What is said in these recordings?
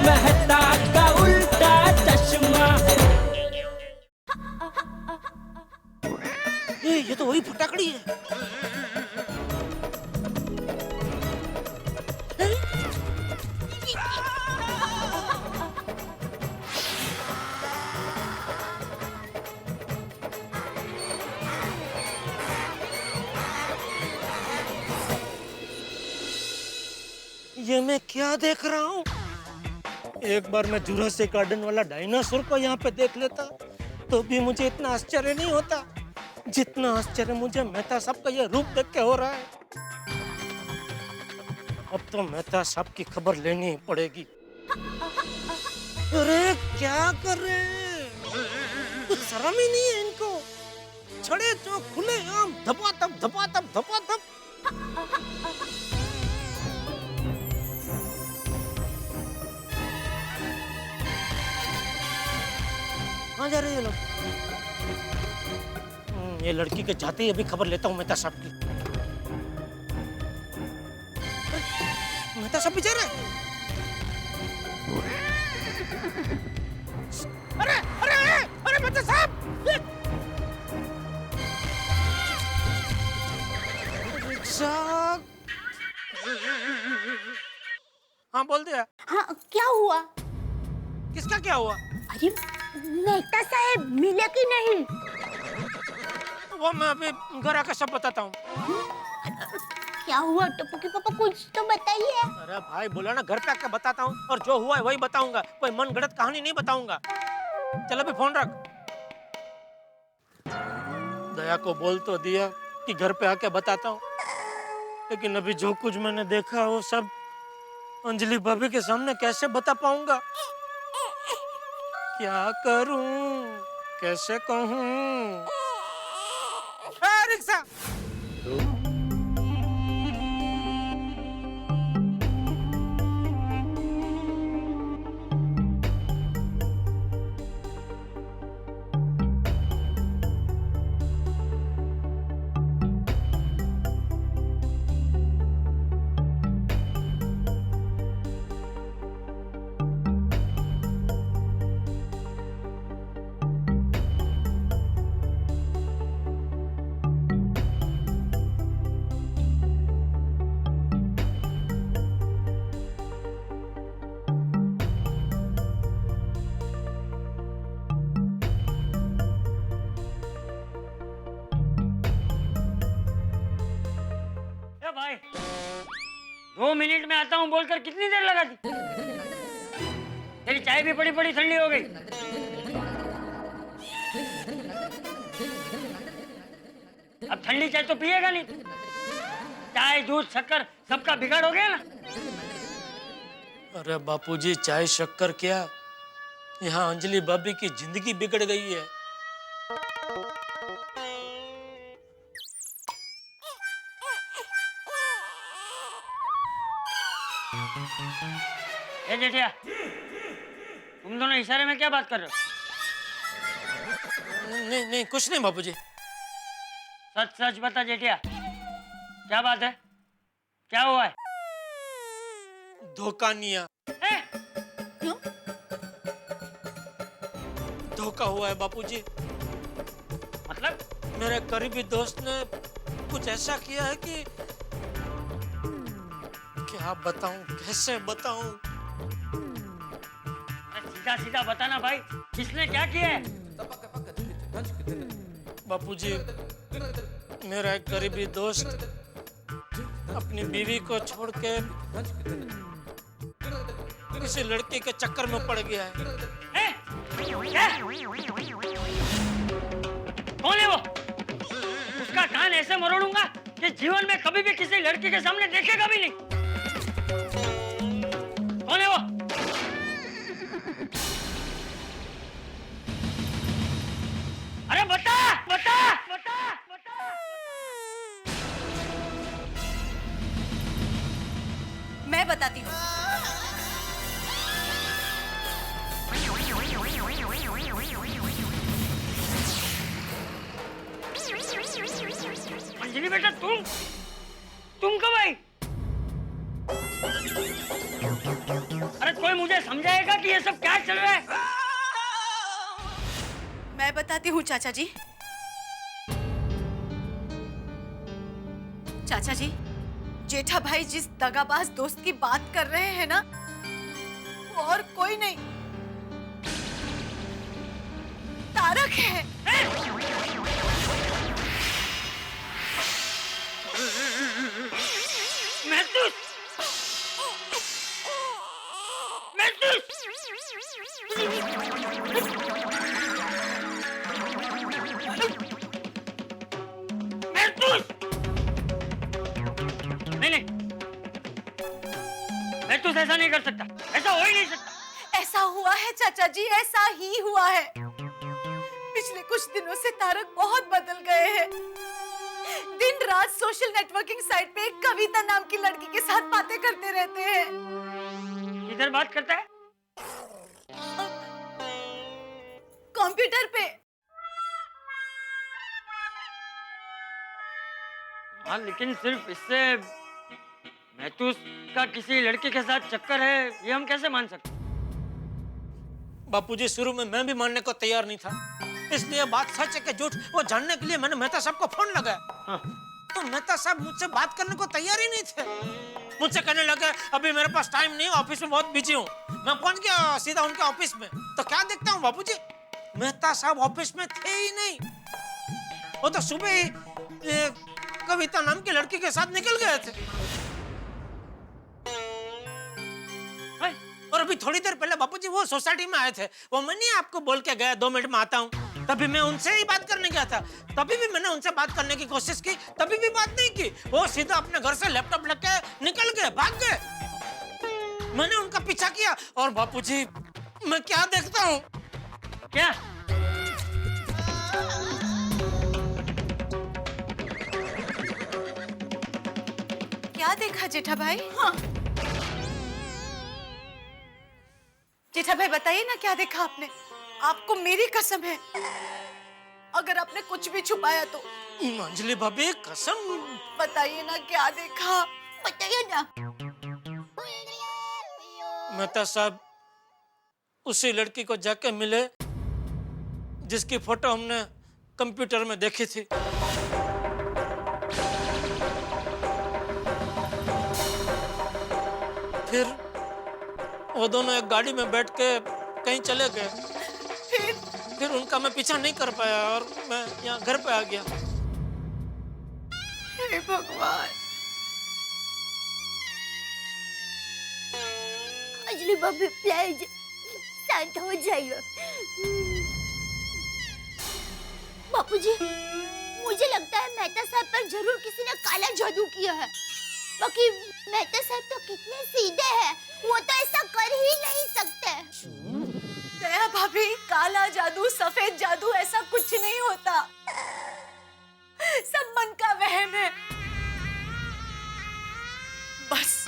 मेहता का उल्टा चश्मा। ये तो वही फटाकड़ी है। ये मैं क्या देख रहा हूँ? एक बार मैं जुरासिक गार्डन वाला डायनासोर को यहाँ पे देख लेता तो भी मुझे इतना आश्चर्य नहीं होता जितना आश्चर्य मुझे मेहता साहब का ये रूप देख के हो रहा है। अब तो मेहता साहब की खबर लेनी ही पड़ेगी। अरे क्या कर रहे हैं? कुछ शर्म ही नहीं है इनको। छड़े चौक खुले आम धपाधप धपाधप धपाधप। कहाँ जा रहे हैं ये लोग? ये लड़की के जाते ही अभी खबर लेता हूँ मेहता साहब की। मेहता साहब भी जा रहे हैं? अरे अरे अरे अरे मेहता साहब! हाँ बोल दिया। हाँ क्या हुआ? किसका क्या हुआ? अरे मेहता साहब मिले कि नहीं? वो मैं अभी घर आकर सब बताता हूँ। क्या हुआ टप्पू के पापा, कुछ तो बताइए। अरे भाई बोला ना घर पे आकर बताता हूँ और जो हुआ है वही बताऊंगा, कोई मन गढ़ंत कहानी नहीं बताऊंगा। चल अभी फोन रख। दया को बोल तो दिया कि घर पे आके बताता हूँ, लेकिन अभी जो कुछ मैंने देखा वो सब अंजलि भाभी के सामने कैसे बता पाऊंगा? क्या करूं, कैसे कहूं? रिक्शा भाई 2 मिनट में आता हूँ बोलकर कितनी देर लगा दी? तेरी चाय भी पड़ी पड़ी ठंडी हो गई। अब ठंडी चाय तो पिएगा नहीं। चाय दूध शक्कर सबका बिगाड़ हो गया ना। अरे बापूजी चाय शक्कर क्या, यहाँ अंजलि भाभी की जिंदगी बिगड़ गई है। ए जेठिया, तुम दोनों इशारे में क्या बात कर रहे हो? नहीं नहीं कुछ नहीं बापूजी। सच सच बता जेठिया, क्या बात है? क्या हुआ है? धोखा निया। क्यों? धोखा हुआ है बापूजी। मतलब? मेरे करीबी दोस्त ने कुछ ऐसा किया है कि क्या बताऊं, कैसे बताऊं? सीधा सीधा बताना भाई, किसने क्या किया है? बापूजी मेरा एक करीबी दोस्त अपनी बीवी को छोड़ के किसी लड़के के चक्कर में पड़ गया है। क्या? कौन है वो? उसका कान ऐसे मरोड़ूंगा कि जीवन में कभी भी किसी लड़की के सामने देखेगा भी नहीं। कौन है वो? अरे बता बता बता बता। मैं बताती हूँ। अंजलि बेटा तुम कब आई? मुझे समझाएगा कि ये सब क्या चल रहा है? मैं बताती हूँ चाचा जी। चाचा जी, जेठा भाई जिस दगाबाज दोस्त की बात कर रहे हैं ना, वो और कोई नहीं, तारक है। महसूस नहीं, महसूस ऐसा नहीं कर सकता, ऐसा हो ही नहीं सकता। ऐसा हुआ है चाचा जी, ऐसा ही हुआ है। पिछले कुछ दिनों से तारक बहुत बदल गए हैं। दिन रात सोशल नेटवर्किंग साइट पे एक कविता नाम की लड़की के साथ बातें करते रहते हैं। किधर बात करता है? कंप्यूटर पे। हाँ, लेकिन सिर्फ इससे महसूस का किसी लड़के के साथ चक्कर है, ये हम कैसे मान सकते? बापूजी, शुरू में मैं भी मानने को तैयार नहीं था, इसलिए बात सच है कि झूठ वो जानने के लिए मैंने मेहता साहब को फोन लगाया। हाँ। तो मेहता साहब मुझसे बात करने को तैयार ही नहीं थे। मुझसे कहने लगे अभी मेरे पास टाइम नहीं, ऑफिस में बहुत बिजी हूँ। मैं पहुंच गया सीधा उनके ऑफिस में, तो क्या देखता हूँ बापूजी, मेहता साहब ऑफिस में थे ही नहीं। वो तो सुबह ही कविता नाम की लड़की के साथ निकल गए थे। और अभी थोड़ी देर पहले बापूजी वो सोसाइटी में आए थे, वो मैं नहीं आपको बोल के गया 2 मिनट में आता हूँ, तभी मैं उनसे ही बात करने गया था। तभी भी मैंने उनसे बात करने की कोशिश की, तभी भी बात नहीं की। वो सीधा अपने घर से लैपटॉप लेके निकल गए, भाग गए। मैंने उनका पीछा किया और बापूजी मैं क्या देखता हूँ। क्या? क्या देखा जेठा भाई? हाँ, जेठा भाई बताइए ना, क्या देखा आपने? आपको मेरी कसम है, अगर आपने कुछ भी छुपाया तो। अंजलि भाभी कसम, बताइए ना क्या देखा, बताइए ना। मेहता साहब उसी लड़की को जाके मिले जिसकी फोटो हमने कंप्यूटर में देखी थी। फिर वो दोनों एक गाड़ी में बैठ के कहीं चले गए। फिर उनका मैं पीछा नहीं कर पाया और मैं यहाँ घर पे आ गया। हे भगवान। अंजलि भाभी प्लीज शांत हो जाइए। बापूजी, मुझे लगता है मेहता साहब पर जरूर किसी ने काला जादू किया है। बाकी मेहता साहब तो कितने सीधे हैं, वो तो ऐसा कर ही नहीं सकते। दया भाभी, काला जादू सफेद जादू ऐसा कुछ नहीं होता, सब मन का वहम है। बस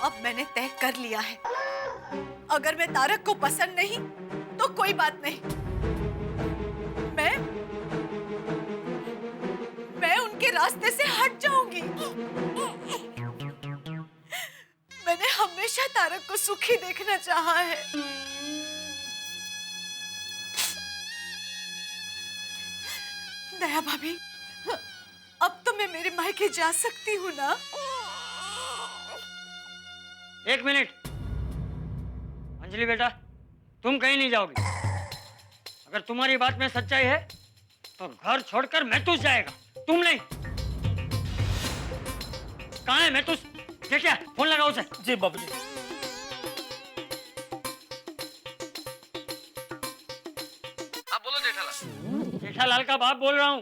अब मैंने तय कर लिया है, अगर मैं तारक को पसंद नहीं तो कोई बात नहीं, मैं उनके रास्ते से हट जाऊंगी। मैंने हमेशा तारक को सुखी देखना चाहा है। दया भाभी, अब तो मैं मेरे मायके जा सकती हूँ ना? 1 मिनट। अंजलि बेटा, तुम कहीं नहीं जाओगी। अगर तुम्हारी बात में सच्चाई है तो घर छोड़कर महसूस जाएगा, तुम नहीं। कहाँ है महसूस? क्या फोन लगा उसे। जी बाबूजी। आप बोलो जेठालाल। जेठालाल का बाप बोल रहा हूँ।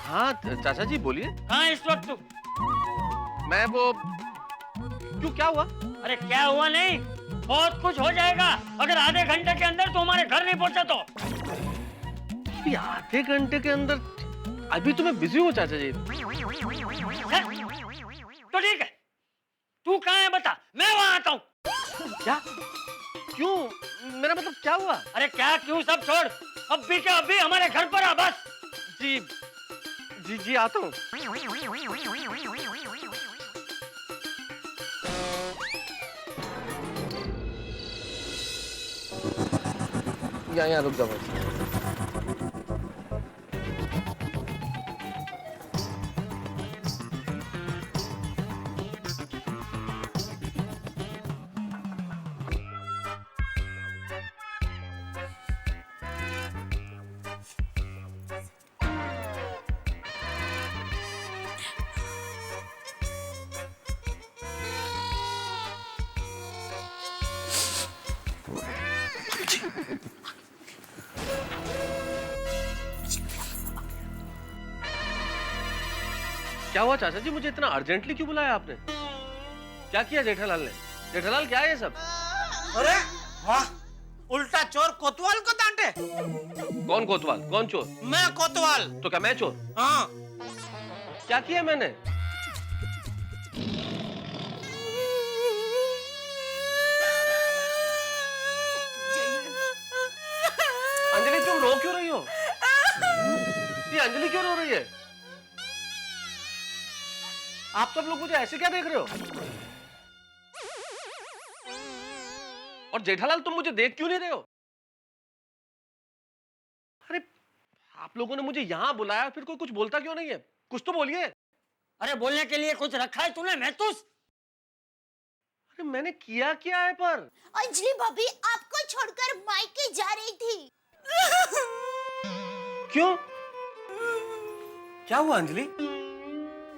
हाँ चाचा जी बोलिए। कहाँ है इस वक्त तू? मैं वो क्यों, क्या हुआ? अरे क्या हुआ नहीं, बहुत कुछ हो जाएगा अगर आधे घंटे के अंदर तुम हमारे घर नहीं पहुंचा तो। आधे घंटे के अंदर? अभी तो मैं बिजी हूँ चाचा जी। तो ठीक है, तू कहाँ है बता, मैं वहां आता हूँ। क्या? क्यों? मेरा मतलब क्या हुआ? अरे क्या क्यों सब छोड़, अभी के अभी हमारे घर पर आ बस। जी जी जी आता हूँ। यहाँ रुक जाओ बस। क्या हुआ चाचा जी, मुझे इतना अर्जेंटली क्यों बुलाया आपने? क्या किया जेठालाल ने? जेठालाल क्या है ये सब? अरे वाह, उल्टा चोर कोतवाल को डांटे। कौन कोतवाल? कौन चोर? मैं कोतवाल। तो क्या मैं चोर? हाँ। क्या किया मैंने? अंजलि तुम रो क्यों रही हो? ये अंजलि क्यों रो रही है? आप सब लोग मुझे ऐसे क्या देख रहे हो? और जेठालाल तुम मुझे देख क्यों नहीं रहे हो? अरे आप लोगों ने मुझे यहां बुलाया, फिर कोई कुछ बोलता क्यों नहीं है? कुछ तो बोलिए। अरे बोलने के लिए कुछ रखा है तूने महतूस? अरे मैंने किया क्या है पर? अंजलि भाभी आपको छोड़कर मायके जा रही थी। क्यों? क्या हुआ अंजलि?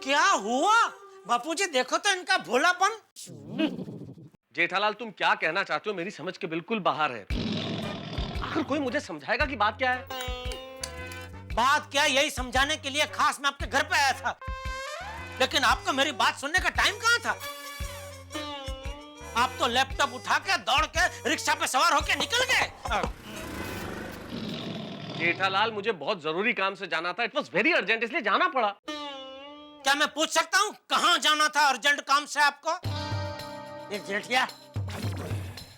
क्या हुआ? बापूजी देखो तो इनका भोलापन। जेठालाल तुम क्या कहना चाहते हो मेरी समझ के बिल्कुल बाहर है। आखिर कोई मुझे समझाएगा कि बात क्या है? बात क्या, यही समझाने के लिए खास मैं आपके घर पे आया था, लेकिन आपको मेरी बात सुनने का टाइम कहाँ था? आप तो लैपटॉप उठा के दौड़ के रिक्शा पे सवार होके निकल गए। जेठालाल मुझे बहुत जरूरी काम से जाना था, इट वॉज वेरी अर्जेंट, इसलिए जाना पड़ा। क्या मैं पूछ सकता हूँ कहाँ जाना था अर्जेंट काम से आपको? ये जेठिया,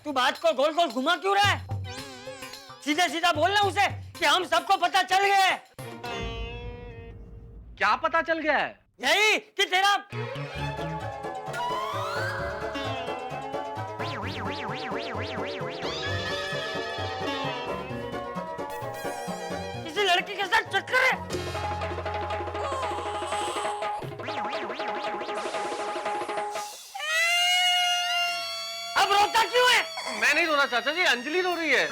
तू बात को गोल गोल घुमा क्यों रहा है? सीधे सीधा बोलना उसे कि हम सबको पता चल गया है। क्या पता चल गया है? यही कि तेरा किसी लड़की के साथ चक्कर है। अब रोता क्यों है? मैं नहीं रो रहा चाचा जी, अंजलि रो रही है।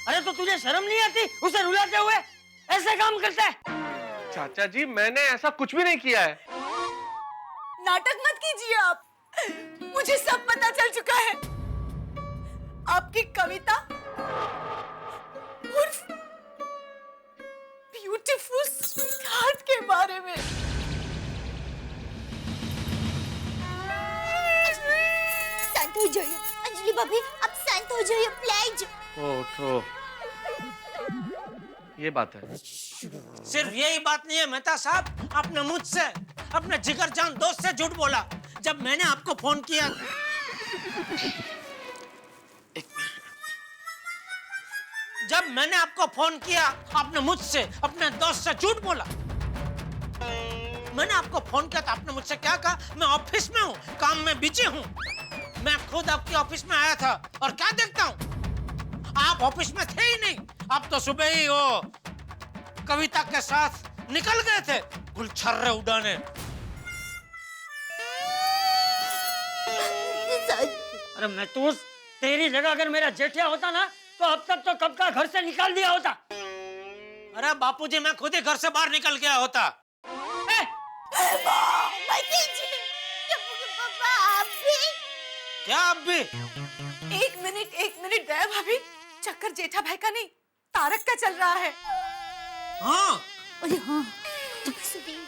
अरे तो तुझे शर्म नहीं आती उसे रुलाते हुए? ऐसे काम करता है? चाचा जी मैंने ऐसा कुछ भी नहीं किया है। नाटक मत कीजिए आप, मुझे सब पता चल चुका है। आपकी कविता उर्फ ब्यूटीफुल स्वीटहार्ट के बारे में। शांत हो जाइए अंजलि भाभी, आप शांत हो जाइए प्लीज। तो ये बात है। सिर्फ यही बात नहीं है मेहता साहब, आपने मुझसे अपने जिगरजान दोस्त से झूठ बोला। जब मैंने आपको फोन किया, आपने मुझसे अपने दोस्त से झूठ बोला। मैंने आपको फोन किया तो आपने मुझसे क्या कहा? मैं ऑफिस में हूँ, काम में बिजी हूँ। मैं खुद आपके ऑफिस में आया था और क्या देखता हूँ, आप ऑफिस में थे ही नहीं। आप तो सुबह ही वो कविता के साथ निकल गए थे गुलछर्रे उड़ाने। अरे महतूस, तेरी जगह अगर मेरा जेठिया होता ना तो अब तक तो कब का घर से निकाल दिया होता। अरे बापूजी मैं खुद ही घर से बाहर निकल गया होता। पापा आप भी? क्या आप भी? एक मिनट दया भाभी, चक्कर जेठा भाई का नहीं तारक का चल रहा है। हाँ अरे हाँ, तुम सुनिए।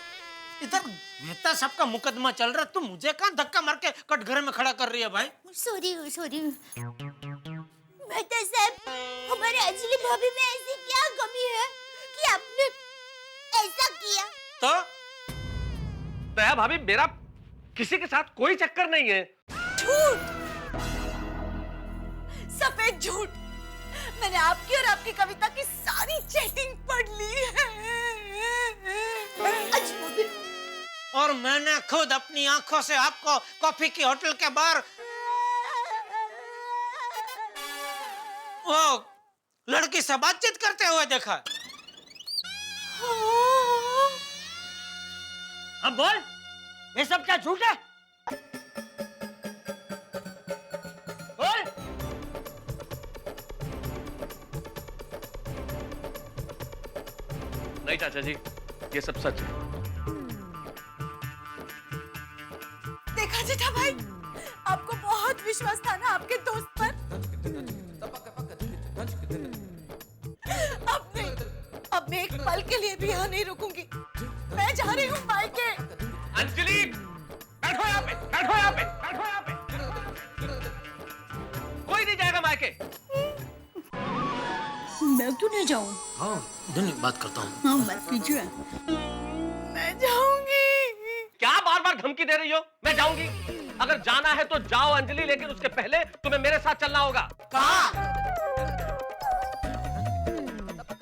इधर मेहता साहब का मुकदमा चल रहा, तुम मुझे कहाँ धक्का मार के कटघरे में खड़ा कर रही है भाई? सॉरी मेहता साहब, हमारे अंजलि भाभी में ऐसी क्या कमी है कि आपने ऐसा किया? तो दया भाभी मेरा किसी के साथ कोई चक्कर नहीं है। झूठ, सफेद झूठ। मैंने आपकी और आपकी कविता की सारी चैटिंग पढ़ ली है। और मैंने खुद अपनी आंखों से आपको कॉफी की होटल के बाहर वो लड़की से बातचीत करते हुए देखा। अब बोल, ये सब क्या झूठ है? बोल। नहीं चाचा जी, ये सब सच है। देखा जेठा भाई, आपको बहुत विश्वास था ना आपके दोस्त पर। अब मैं एक पल के लिए भी यहाँ नहीं रुकूंगी। मैं जा रही हूँ मायके। अंजलि, बैठो यहाँ पे, बैठो यहाँ पे, बैठो यहाँ पे। कोई नहीं जाएगा मायके। मैं क्यों नहीं जाऊँ? हाँ, दिन बात करता हूँ। हाँ, बात कीजिए। मैं जाऊंगी। क्या बार बार धमकी दे रही हो? मैं जाऊंगी। अगर जाना है तो जाओ अंजलि, लेकिन उसके पहले तुम्हें मेरे साथ चलना होगा। कहाँ?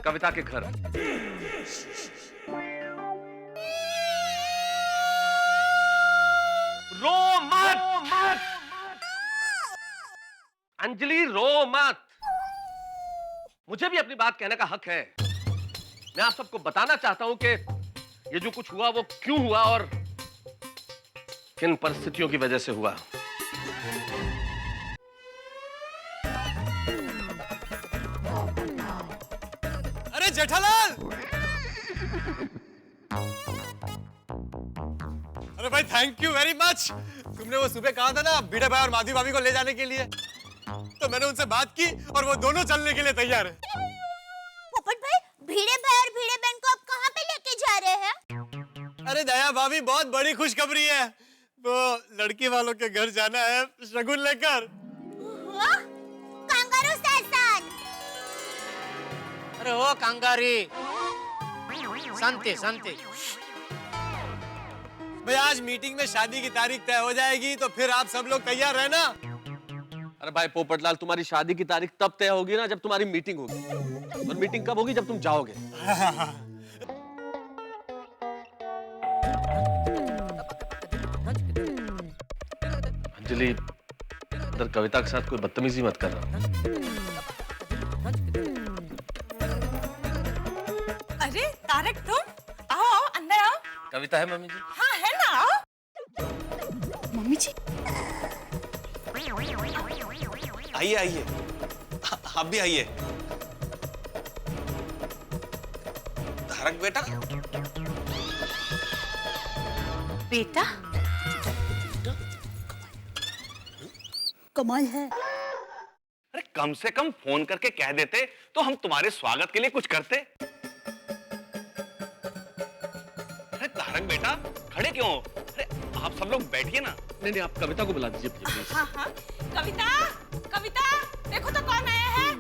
कविता के घर। रो मत। अंजलि रो मत। मुझे भी अपनी बात कहने का हक है। मैं आप सबको बताना चाहता हूं कि ये जो कुछ हुआ वो क्यों हुआ और किन परिस्थितियों की वजह से हुआ। अरे जेठालाल! अरे भाई थैंक यू वेरी मच। तुमने वो सुबह कहा था ना भिड़े भाई और माधवी भाभी को ले जाने के लिए, तो मैंने उनसे बात की और वो दोनों चलने के लिए तैयार है। पोपट भाई, भिड़े भाई और भिड़े बहन को आप कहाँ पे लेके जा रहे हैं? अरे दया भाभी, बहुत बड़ी खुशखबरी है। वो लड़की वालों के घर जाना है शगुन लेकर। कांगारू शासन। अरे ओ कांगारी, शांति शांति। भाई आज मीटिंग में शादी की तारीख तय हो जाएगी, तो फिर आप सब लोग तैयार रहना। अरे भाई पोपटलाल, तुम्हारी शादी की तारीख तब तय होगी ना जब तुम्हारी मीटिंग होगी। और मीटिंग कब होगी? जब तुम जाओगे। अंजलि, इधर कविता के साथ कोई बदतमीजी मत करना। अरे तारक, तुम आओ आओ अंदर आओ। कविता है मम्मी जी? हाँ है ना, आओ। मम्मी जी, आइए आइए, आप भी आइए। तारक बेटा। बेटा कमाल है। अरे कम से कम फोन करके कह देते तो हम तुम्हारे स्वागत के लिए कुछ करते। अरे तारक बेटा, खड़े क्यों? अरे आप सब लोग बैठिए ना। नहीं नहीं, आप कविता को बुला दीजिए प्लीज। हाँ हाँ, कविता कविता, देखो तो कौन आया है।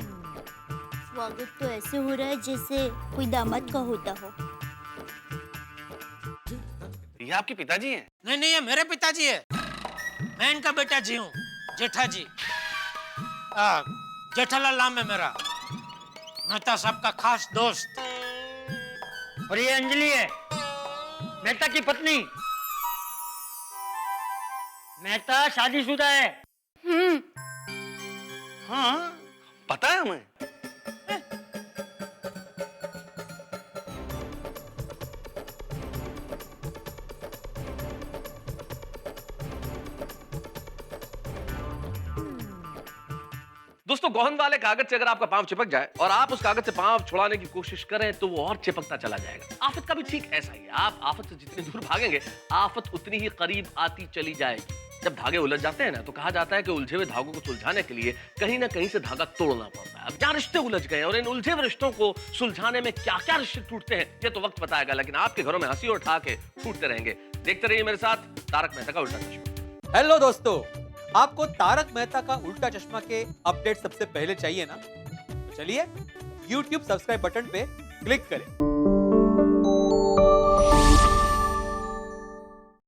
स्वागत तो ऐसे हो रहा है जैसे कोई दामाद का होता हो। ये आपके पिताजी हैं? नहीं नहीं, ये मेरे पिताजी है। मैं इनका बेटा जी हूँ, जेठा जी। जेठालाल नाम है मेरा, मेहता साहब का खास दोस्त। और ये अंजलि है, मेहता की पत्नी। मेहता शादीशुदा है। हाँ, पता है हमें। दोस्तों, गोहन वाले कागज से अगर आपका पांव चिपक जाए और आप उस कागज से पांव छुड़ाने की कोशिश करें तो वो और चिपकता चला जाएगा। आफत का भी ठीक ऐसा ही है। आप आफत से जितनी दूर भागेंगे, आफत उतनी ही करीब आती चली जाएगी। जब धागे उलझ जाते हैं ना, तो कहा जाता है कि उलझे हुए धागों को सुलझाने के लिए कहीं ना कहीं से धागा तोड़ना पड़ता है। अब जहाँ रिश्ते उलझ गए और इन उलझे हुए रिश्तों को सुलझाने में क्या क्या रिश्ते टूटते हैं, ये तो वक्त बताएगा। लेकिन आपके घरों में हंसी और ठहाके फूटते रहेंगे। देखते रहिए मेरे साथ तारक मेहता का उल्टा चश्मा। हेलो दोस्तों, आपको तारक मेहता का उल्टा चश्मा के अपडेट सबसे पहले चाहिए ना? तो चलिए YouTube सब्सक्राइब बटन पे क्लिक करें।